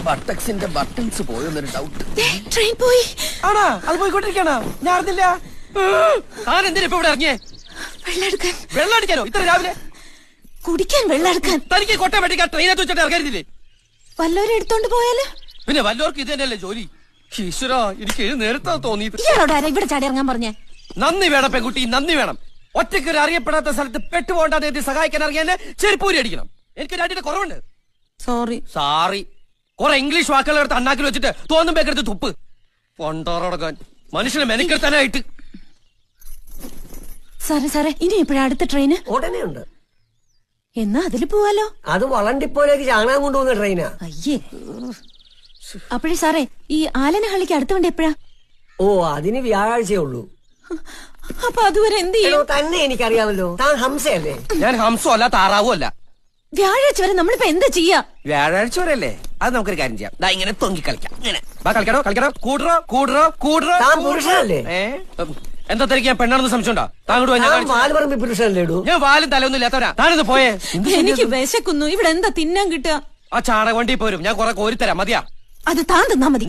ബട്ടക്സിന്റെ buttons പോയെന്നൊരു doubt. Train പോയി. ആണാ? അത് പോയിക്കൊണ്ടിരിക്കണോ? ഞാൻ അറിഞ്ഞില്ല. താൻ എന്തിനാ ഇപ്പൊ ഇവിടെ ഇറങ്ങിയേ? വെള്ളം എടുക്കാൻ. വെള്ളം അടിക്കാനോ ഇത്ര രാവിലെ? കുടിക്കാൻ വെള്ളം എടുക്കാൻ. തനിക്ക് കൊട്ട വെട്ടിക്കാൻ ട്രെയിനകത്ത് വെച്ചിട്ട് ഇറങ്ങരുതില്ലേ? വല്ലവരും എടുത്തോണ്ട് പോയാല്? പിന്നെ വല്ലവർക്കും ഇത് തന്നെയല്ലേ ജോലി. ഈശ്വര, എനിക്ക് നേരത്തെ തോന്നിയത്. ഇയാളോട് ആരാ ഇവിടെ ചാടി ഇറങ്ങാൻ പറഞ്ഞേ? നന്ദി വേണം പെൺകുട്ടി, നന്ദി വേണം. ഒറ്റയ്ക്ക് ഒരു അറിയപ്പെടാത്ത സ്ഥലത്ത് പെട്ടുപോകേണ്ടത് സഹായിക്കാൻ ഇറങ്ങിയാൽ ചെരുപ്പൂരി അടിക്കണം. എനിക്ക് രണ്ടിന്റെ കുറവുണ്ട്. സാറി കുറെ ഇംഗ്ലീഷ് വാക്കുകൾ എടുത്ത് അണ്ണാക്കിൽ വെച്ചിട്ട് തോന്നുമ്പോഴെടുത്ത് തുപ്പ് പൊണ്ടോറടക്കാൻ മനുഷ്യനെ മെനക്കെടുത്താനായിട്ട്. സാറേ ഇനി എപ്പോഴാ അടുത്ത ട്രെയിന്? ഉടനെ ഉണ്ട്. എന്നാ അതില് പോവാലോ. അത് വളണ്ടിപ്പോലേക്ക് ചാണകം കൊണ്ടുപോകുന്ന ട്രെയിനാ. അയ്യേ. അപ്പോഴേ സാറേ, ഈ ആലനഹള്ളിക്ക് അടുത്ത വണ്ടി എപ്പോഴാ? ഓ, അതിന് വ്യാഴാഴ്ചയേ ഉള്ളൂ. അപ്പൊ അതുവരെ എന്ത് ചെയ്യും? തന്നെ എനിക്കറിയാമല്ലോ, താൻ ഹംസയല്ലേ? ഞാൻ ഹംസോ അല്ല താറാവോ അല്ല. വ്യാഴാഴ്ച വരെ നമ്മളിപ്പോ എന്താ ചെയ്യാ? വ്യാഴാഴ്ച വരെ അല്ലേ? അത് നമുക്കൊരു കാര്യം ചെയ്യാം. ഇങ്ങനെ തൊങ്ങി കളിക്കാം. ഇങ്ങനെ കളിക്കണോ കൂടറോ. താൻ പുരുഷനല്ലേ? എന്താ തനിക്ക് ഞാൻ പെണ്ണാണെന്ന് സംശയമുണ്ടോ? വാൽപറമ്പി പുരുഷനല്ലേ? ഞാൻ വാലും തലയൊന്നും ഇല്ലാത്തവരാ. താനൊന്ന് പോയേ. എനിക്ക് വിശക്കുന്നു. ഇവിടെ എന്താ തിന്നാൻ കിട്ടുക? ആ ചാണക വണ്ടി പോരും, ഞാൻ കുറെ കോരിത്തരാം. മതിയാ? അത് താൻ തിന്നാ മതി.